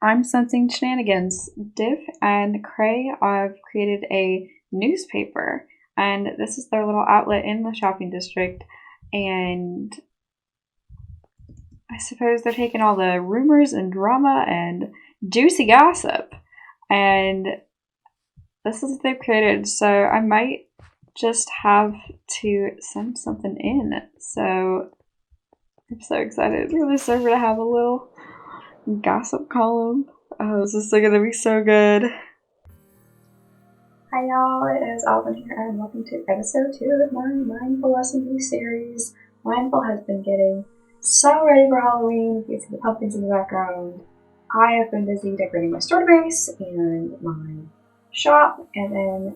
I'm sensing shenanigans. Div and Cray have created a newspaper, and this is their little outlet in the shopping district. And I suppose they're taking all the rumors and drama and juicy gossip, and this is what they've created. So I might just have to send something in. So I'm so excited for the server to have a little gossip column. Oh, this is gonna be so good. Hi y'all, it is Alvin here and welcome to episode 2 of my Mindful SMP series. Mindful has been getting so ready for Halloween. You can see the pumpkins in the background. I have been busy decorating my store base and my shop, and then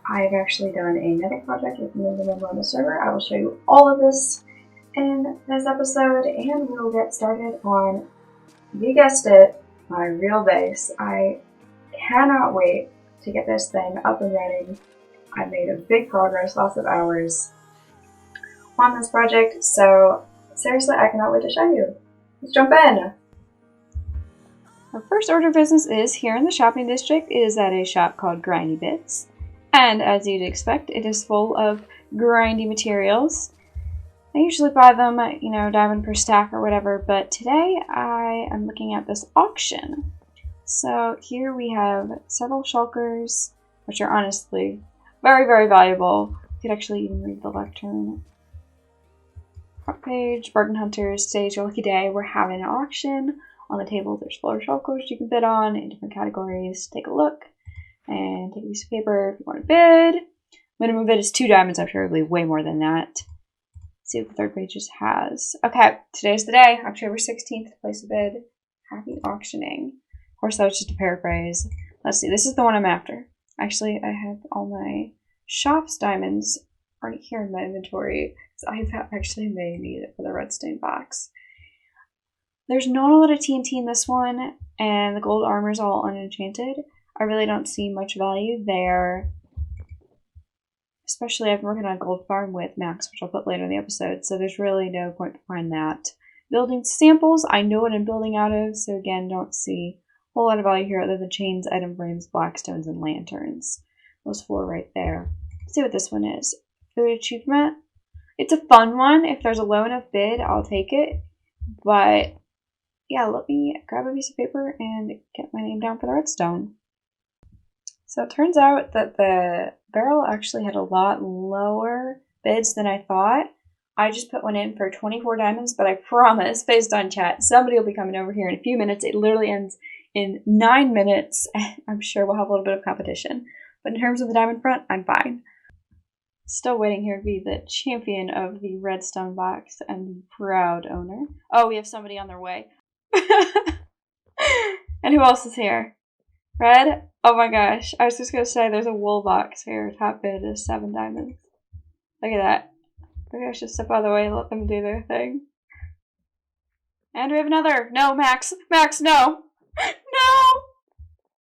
I've actually done another project with another member on the server. I will show you all of this in this episode, and we'll get started on, you guessed it, my real base. I cannot wait to get this thing up and running. I made a big progress, lots of hours on this project, so seriously, I cannot wait to show you. Let's jump in. Our first order of business is here in the shopping district. It is at a shop called Grindy Bits, and as you'd expect, it is full of grindy materials. I usually buy them, diamond per stack or whatever, but today I am looking at this auction. So here we have several shulkers, which are honestly very, very valuable. You could actually even read the lectern. Front page, bargain hunters, today's your lucky day. We're having an auction. On the table there's 4 shulkers you can bid on in different categories. Take a look and take a piece of paper if you want to bid. Minimum bid is 2 diamonds. I'm sure it'll be way more than that. Let's see what the third page just has. Okay, today's the day, October 16th, place a bid. Happy auctioning. Of course, that was just a paraphrase. Let's see, this is the one I'm after. Actually, I have all my shop's diamonds right here in my inventory, because I've actually may need it for the redstone box. There's not a lot of TNT in this one, and the gold armor is all unenchanted. I really don't see much value there. Especially, I've been working on a gold farm with Max, which I'll put later in the episode, so there's really no point behind that. Building samples, I know what I'm building out of, so again, don't see a whole lot of value here other than chains, item frames, blackstones, and lanterns. Those 4 right there. Let's see what this one is. Food achievement. It's a fun one. If there's a low enough bid, I'll take it. But yeah, let me grab a piece of paper and get my name down for the redstone. So it turns out that the barrel actually had a lot lower bids than I thought. I just put one in for 24 diamonds, but I promise, based on chat, somebody will be coming over here in a few minutes. It literally ends in 9 minutes. I'm sure we'll have a little bit of competition. But in terms of the diamond front, I'm fine. Still waiting here to be the champion of the redstone box and the proud owner. Oh, we have somebody on their way. And who else is here? Red? Oh my gosh. I was just going to say there's a wool box here. Top bid is 7 diamonds. Look at that. Maybe I should step out of the way and let them do their thing. And we have another. No, Max. Max, no. No.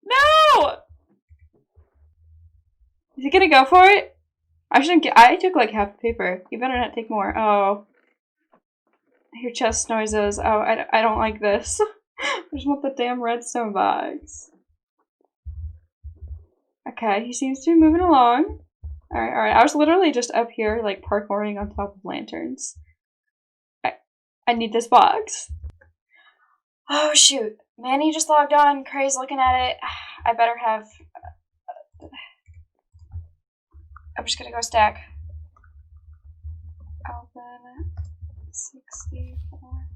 No. Is he going to go for it? I took like half the paper. You better not take more. Oh. I hear chest noises. Oh, I don't like this. I just want the damn redstone box. Okay, he seems to be moving along. Alright. I was literally just up here, like, parkouring on top of lanterns. I need this box. Oh, shoot. Manny just logged on. Cray's looking at it. I better have... I'm just gonna go stack. Open 64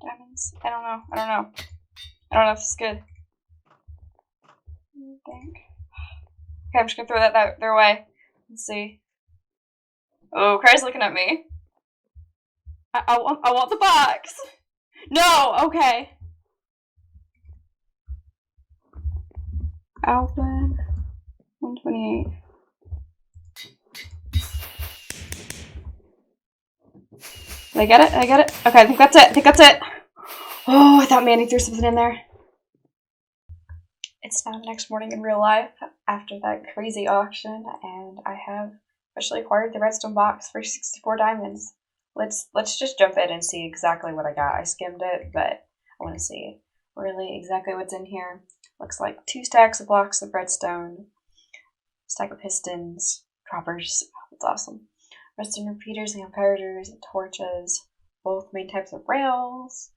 diamonds. I don't know if this is good. Okay, I'm just gonna throw that their way. Let's see. Oh, Cray's looking at me. I want the box. No, okay. Open 128. Did I get it? Okay, I think that's it. Oh, I thought Manny threw something in there. It's now the next morning in real life after that crazy auction, and I have officially acquired the redstone box for 64 diamonds. Let's just jump in and see exactly what I got. I skimmed it, but I want to see really exactly what's in here. Looks like 2 stacks of blocks of redstone, stack of pistons, droppers. Oh, that's awesome. Redstone repeaters and comparators and torches, both main types of rails,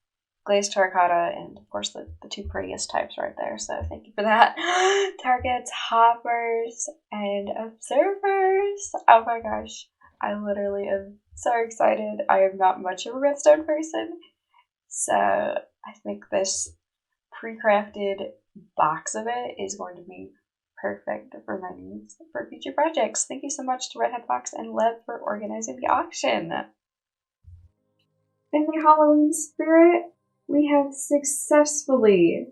glazed terracotta, and of course the 2 prettiest types right there, so thank you for that. Targets, hoppers, and observers. Oh my gosh, I literally am so excited. I am not much of a redstone person, so I think this pre-crafted box of it is going to be perfect for my needs for future projects. Thank you so much to Redhead Fox and Lev for organizing the auction. In the Halloween spirit, we have successfully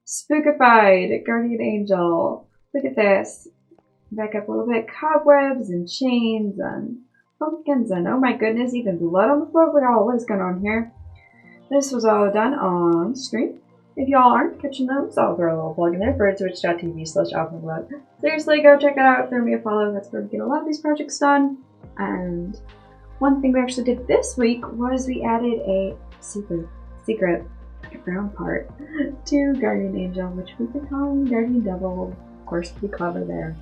spookified Guardian Angel. Look at this. Back up a little bit. Cobwebs and chains and pumpkins and oh my goodness, even blood on the floor. What is going on here? This was all done on stream. If y'all aren't catching those, I'll throw a little plug in there for twitch.tv/alphablood. Seriously, go check it out. Throw me a follow. That's where we get a lot of these projects done. And one thing we actually did this week was we added a secret brown part to Guardian Angel, which we've been calling Guardian Devil. Of course, to be clever there.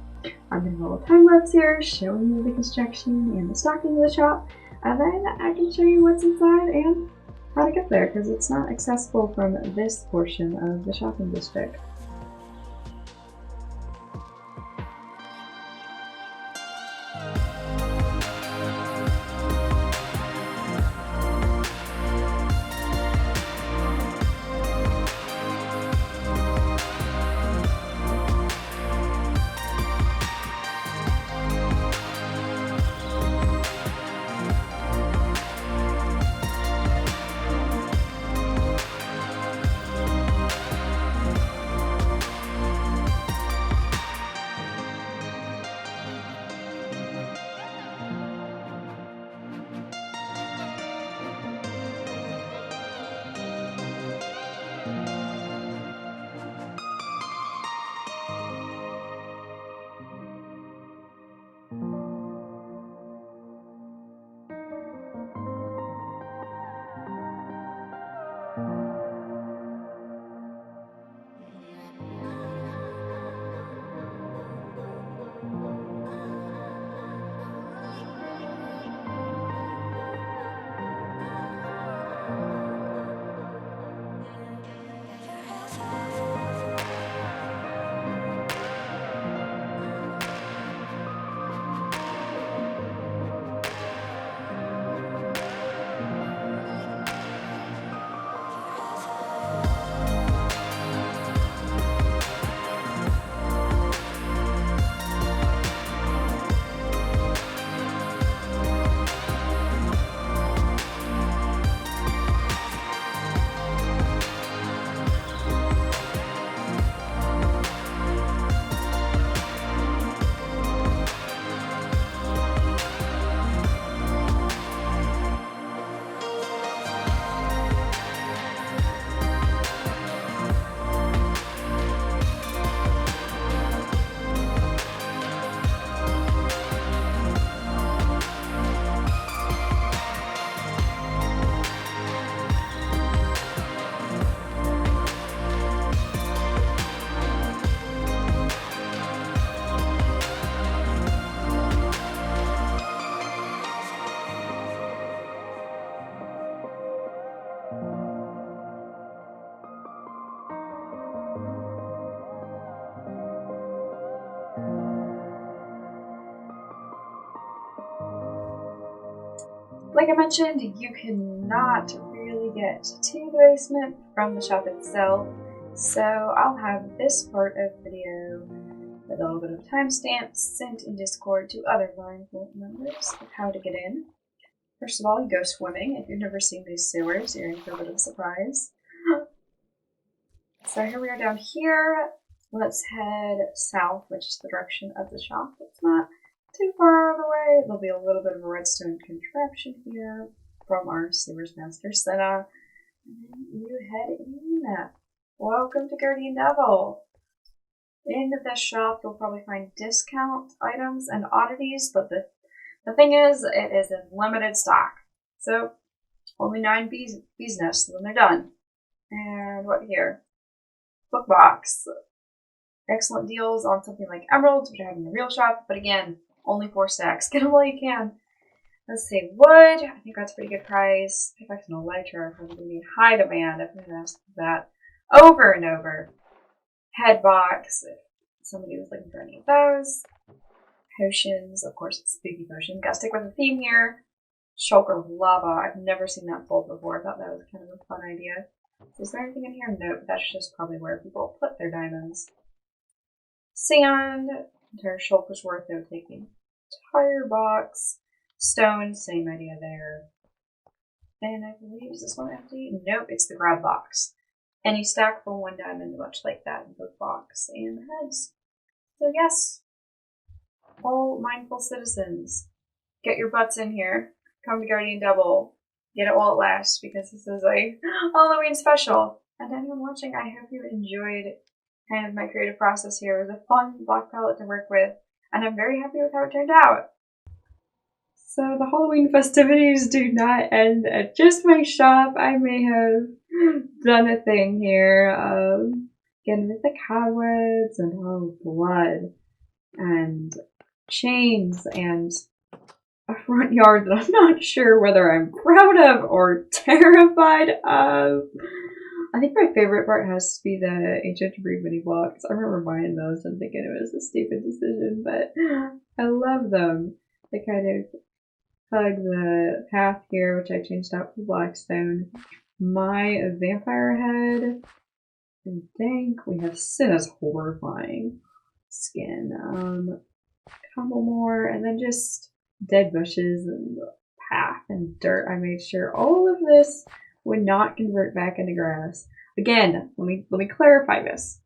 I'm going to roll a time lapse here, showing you the construction and the stocking of the shop, and then I can show you what's inside and how to get there, because it's not accessible from this portion of the shopping district. Like I mentioned, you cannot really get to the basement from the shop itself, so I'll have this part of the video with a little bit of timestamps sent in Discord to other Mindful members of how to get in. First of all, you go swimming. If you've never seen these sewers, you're in for a bit of a surprise. So here we are down here. Let's head south, which is the direction of the shop. It's not too far out of the way. There'll be a little bit of a redstone contraption here from our sewers master Senna. And then you head in. Welcome to Guardian Devil. In this shop, you'll probably find discount items and oddities, but the thing is, it is in limited stock. So, only 9 bees nests, and then they're done. And what here? Book box. Excellent deals on something like emeralds, which I have in the real shop, but again, only 4 stacks. Get them while you can. Let's see, wood. I think that's a pretty good price. Pickaxe and elytra are probably going to be in high demand. I've been asked that over and over. Head box, if somebody was looking for any of those. Potions, of course, it's spooky potion. Gotta stick with the theme here. Shulker of lava. I've never seen that sold before. I thought that was kind of a fun idea. So is there anything in here? Nope, that's just probably where people put their diamonds. Sand. Entire shulker's worth of taking. Tire box. Stone, same idea there. And I believe, is this one empty? Nope, it's the grab box. And you stack for 1 diamond, much like that in both box and the heads. So yes, all mindful citizens, get your butts in here. Come to Guardian Double. Get it while it lasts, because this is a Halloween special. And anyone watching, I hope you enjoyed kind of my creative process here. It was a fun block palette to work with, and I'm very happy with how it turned out. So the Halloween festivities do not end at just my shop. I may have done a thing here, again with the cobwebs and blood and chains and a front yard that I'm not sure whether I'm proud of or terrified of. I think my favorite part has to be the ancient debris mini blocks. I remember buying those and thinking it was a stupid decision, but I love them. They kind of hug the path here, which I changed out for blackstone. My vampire head and dank. We have Cinna's horrifying skin. A couple more, and then just dead bushes and path and dirt. I made sure all of this would not convert back into grass. Again, let me clarify this.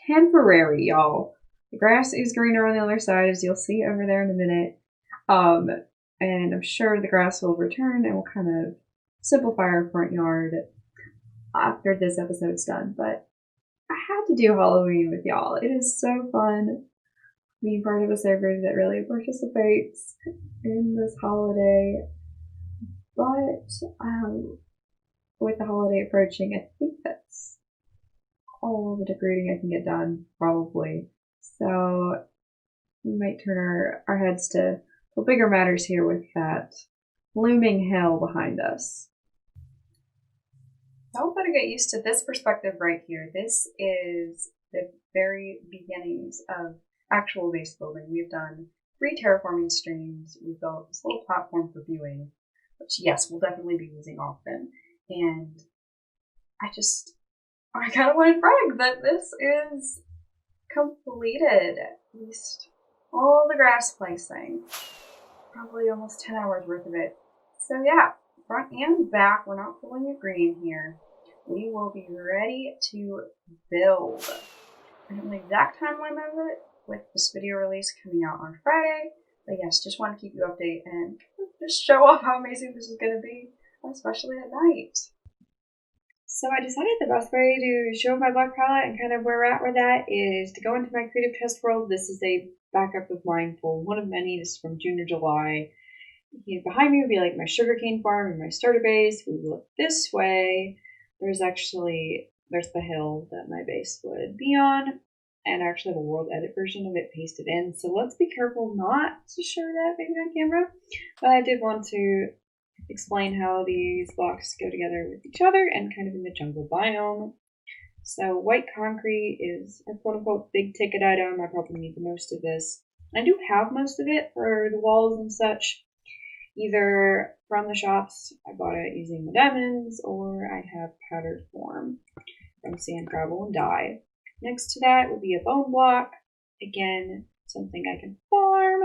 Temporary, y'all. The grass is greener on the other side, as you'll see over there in a minute. And I'm sure the grass will return and will kind of simplify our front yard after this episode's done. But I had to do Halloween with y'all. It is so fun being part of a server that really participates in this holiday. But with the holiday approaching, I think that's all the decorating I can get done, probably. So we might turn our heads to bigger matters here with that looming hell behind us. Y'all better get used to this perspective right here. This is the very beginnings of actual base building. We've done 3 terraforming streams. We've built this little platform for viewing, which yes, we'll definitely be using often. And I kind of want to brag that this is completed. At least all the grass placing. Probably almost 10 hours worth of it. So yeah, front and back, we're not pulling a green here. We will be ready to build. I don't know the exact timeline of it, with this video release coming out on Friday. But yes, just want to keep you updated and just show off how amazing this is going to be, especially at night. So I decided the best way to show my block palette and kind of where we're at with that is to go into my creative test world. This is a backup of Mindful, one of many. This is from June or July. Behind me would be like my sugarcane farm and my starter base. We look this way. There's the hill that my base would be on, and actually the world edit version of it pasted in. So let's be careful not to show that maybe on camera. But I did want to explain how these blocks go together with each other and kind of in the jungle biome. So white concrete is a quote-unquote big ticket item. I probably need the most of this. I do have most of it for the walls and such, either from the shops, I bought it using the diamonds, or I have powdered form from sand, gravel, and dye. Next to that would be a bone block. Again, something I can farm,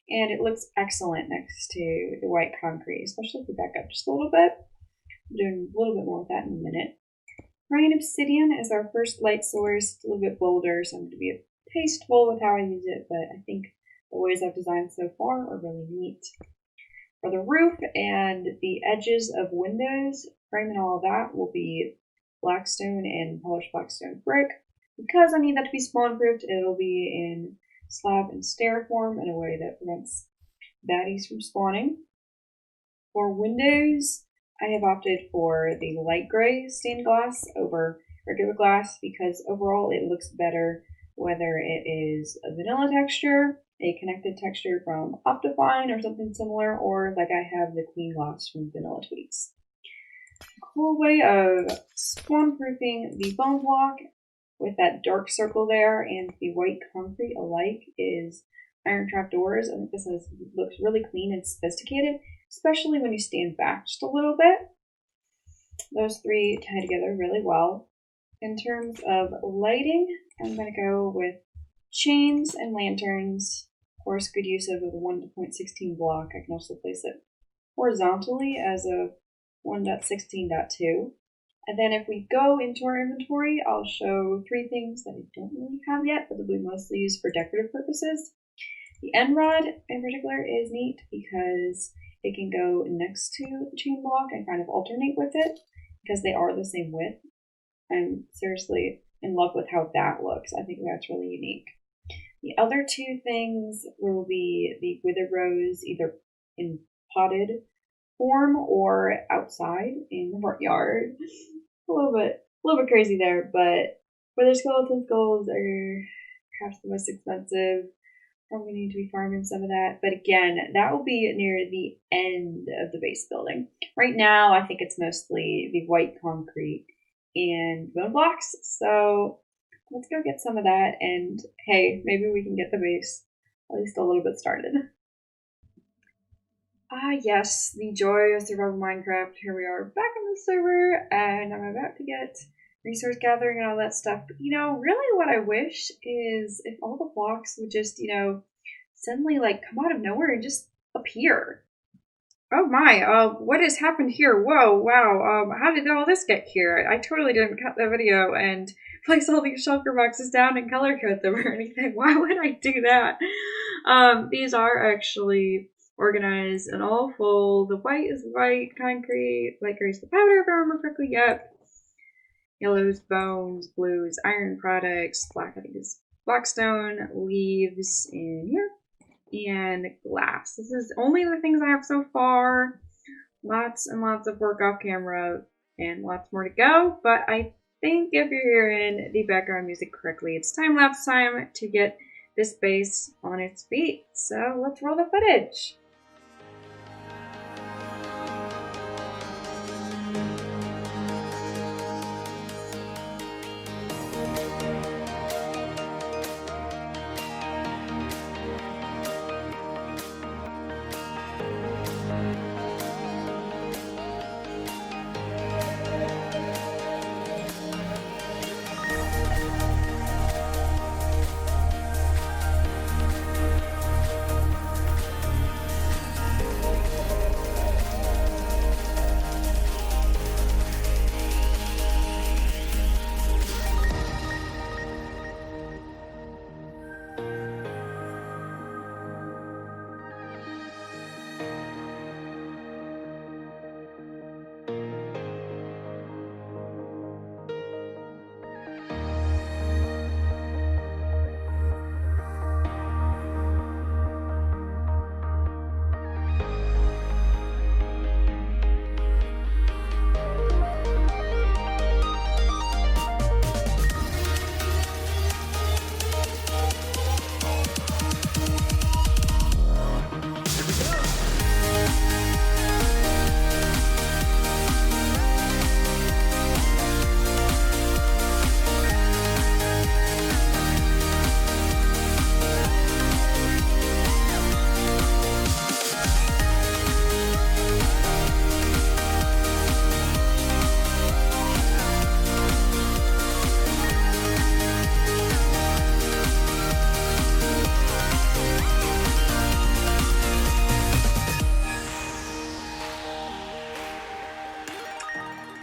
and it looks excellent next to the white concrete, especially if we back up just a little bit. I'm doing a little bit more with that in a minute. Rain obsidian is our first light source. It's a little bit bolder, so I'm going to be tasteful with how I use it, but I think the ways I've designed so far are really neat. For the roof and the edges of windows, frame and all of that will be blackstone and polished blackstone brick. Because I need that to be spawn-proofed, it'll be in slab and stair form in a way that prevents baddies from spawning. For windows, I have opted for the light gray stained glass over regular glass because overall it looks better whether it is a vanilla texture, a connected texture from Optifine or something similar, or like I have the clean gloss from Vanilla Tweaks. A cool way of spawn proofing the bone block with that dark circle there and the white concrete alike is iron trap doors. I think this looks really clean and sophisticated, especially when you stand back just a little bit. Those three tie together really well. In terms of lighting, I'm going to go with chains and lanterns. Of course, good use of a 1.16 block. I can also place it horizontally as a 1.16.2. And then if we go into our inventory, I'll show three things that I don't really have yet, but that we mostly use for decorative purposes. The end rod in particular is neat because it can go next to the chain block and kind of alternate with it because they are the same width. I'm seriously in love with how that looks. I think that's really unique. The other two things will be the wither rose, either in potted form or outside in the front yard. A little bit crazy there, but wither skeleton skulls are perhaps the most expensive. Probably need to be farming some of that, but again, that will be near the end of the base building. Right now, I think it's mostly the white concrete and bone blocks, so let's go get some of that, and hey, maybe we can get the base at least a little bit started. Yes, the joy of survival Minecraft. Here we are back on the server, and I'm about to get resource gathering and all that stuff. But, really what I wish is if all the blocks would just, suddenly, come out of nowhere and just appear. Oh my, what has happened here? Whoa, wow, how did all this get here? I totally didn't cut the video and place all these shulker boxes down and color code them or anything. Why would I do that? These are actually organized and all full. The white is white concrete, light gray is the powder, if I remember correctly. Yep. Yellows, bones, blues, iron products, black I think is blackstone, leaves in here, and glass. This is only the things I have so far. Lots and lots of work off camera and lots more to go, but I think if you're hearing the background music correctly, it's time-lapse time to get this base on its feet. So let's roll the footage.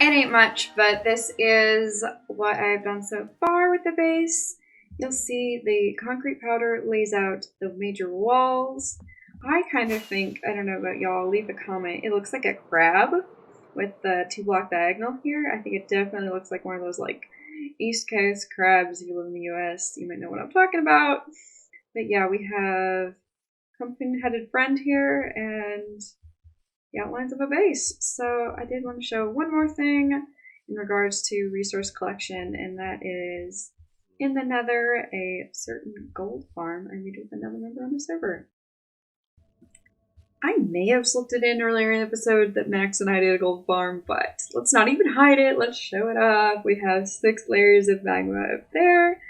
It ain't much, but this is what I've done so far with the base. You'll see the concrete powder lays out the major walls. I kind of think, I don't know about y'all, leave a comment. It looks like a crab with the 2-block diagonal here. I think it definitely looks like one of those East Coast crabs. If you live in the US, you might know what I'm talking about. But yeah, we have pumpkin-headed friend here, and the outlines of a base. So I did want to show one more thing in regards to resource collection, and that is in the Nether, a certain gold farm I made with another member on the server. I may have slipped it in earlier in the episode that Max and I did a gold farm, but let's not even hide it. Let's show it off. We have 6 layers of magma up there.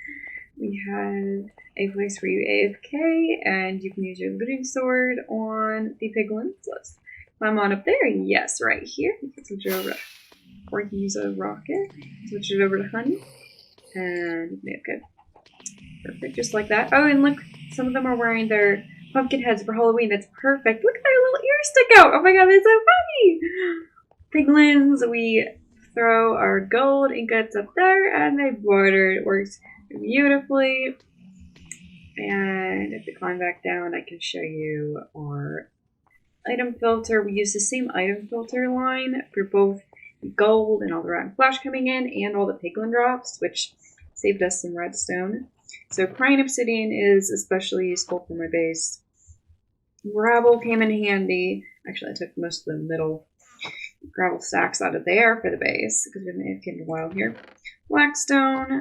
We have a place for you AFK, and you can use your looting sword on the piglins. Let's climb on up there. Yes, right here. You can switch it over, or you can use a rocket. Switch it over to honey, and good. Perfect, just like that. Oh, and look, some of them are wearing their pumpkin heads for Halloween. That's perfect. Look at their little ears stick out. Oh my god, that's so funny. Piglins, we throw our gold ingots up there, and they border. It works beautifully. And if we climb back down, I can show you our item filter. We use the same item filter line for both gold and all the rotten flash coming in, and all the piglin drops, which saved us some redstone. So crying obsidian is especially useful for my base. Gravel came in handy. Actually, I took most of the middle gravel stacks out of there for the base, because we may have taken a while here. Blackstone,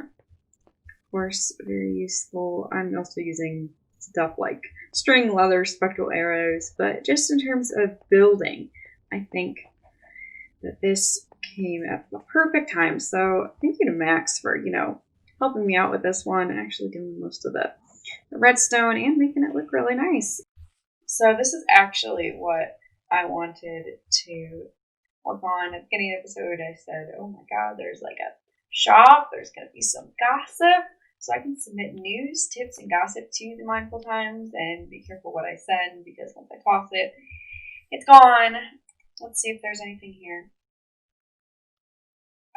of course, very useful. I'm also using stuff like string, leather, spectral arrows, but just in terms of building, I think that this came at the perfect time. So thank you to Max for, helping me out with this one, actually doing most of the redstone and making it look really nice. So this is actually what I wanted to work on. At the beginning of the episode, I said, oh my god, there's like a shop, there's going to be some gossip, so I can submit news, tips, and gossip to the Mindful Times, and be careful what I send, because once I toss it, it's gone. Let's see if there's anything here.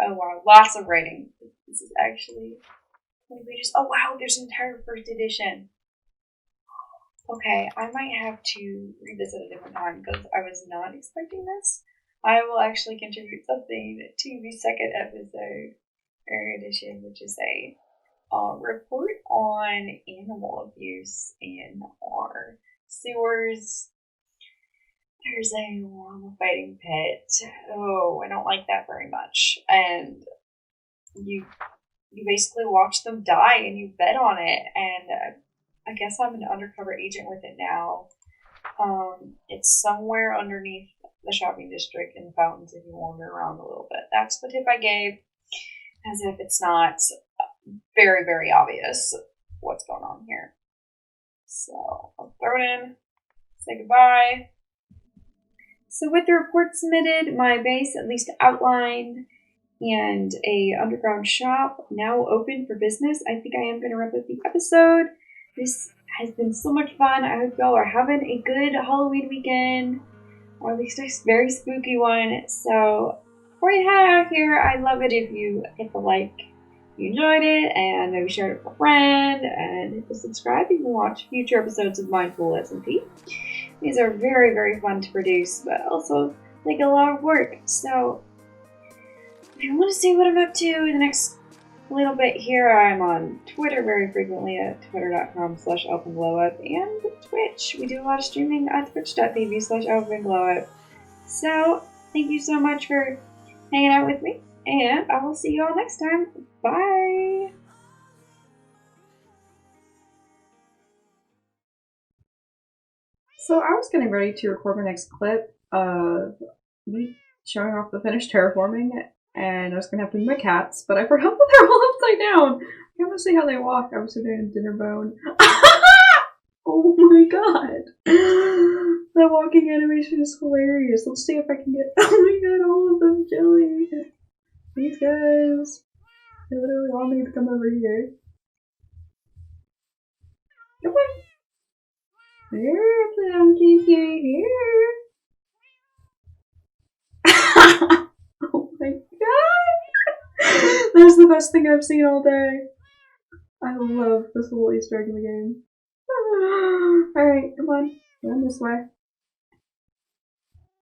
Oh wow, lots of writing. This is actually 20 pages. Oh wow, there's an entire first edition. Okay, I might have to read this at a different time because I was not expecting this. I will actually contribute something to the second episode or edition, which is a report on animal abuse in our sewers. There's a llama fighting pit. Oh, I don't like that very much. And you basically watch them die and you bet on it. And I guess I'm an undercover agent with it now. It's somewhere underneath the shopping district in the fountains if you wander around a little bit. That's the tip I gave, as if it's not very, very obvious what's going on here. So I'll throw it in, say goodbye. So with the report submitted, my base at least outlined, and a underground shop now open for business, I think I am going to wrap up the episode. This has been so much fun. I hope y'all are having a good Halloween weekend, or at least a very spooky one. So before you head out here, I'd love it if you hit the like if you enjoyed it, and maybe share it with a friend, and hit the subscribe. You can watch future episodes of Mineful SMP. These are very, very fun to produce, but also take a lot of work. So if you want to see what I'm up to in the next little bit here, I'm on Twitter very frequently at twitter.com/elfandglowup, and Twitch. We do a lot of streaming at twitch.tv/elfandglowup. So thank you so much for hanging out with me, and I will see you all next time. Bye! So I was getting ready to record my next clip of me showing off the finished terraforming, and I was going to have to move my cats, but I forgot that they're all upside down. I want to see how they walk. I was sitting in dinner bone. Oh my god. That walking animation is hilarious. Let's see if I can get, oh my god, all of them jelly. These guys. They literally all need to come over here. Come on. Here, Plunky, here. Oh my god! That's the best thing I've seen all day. I love this little Easter egg in the game. Alright, come on. Run this way.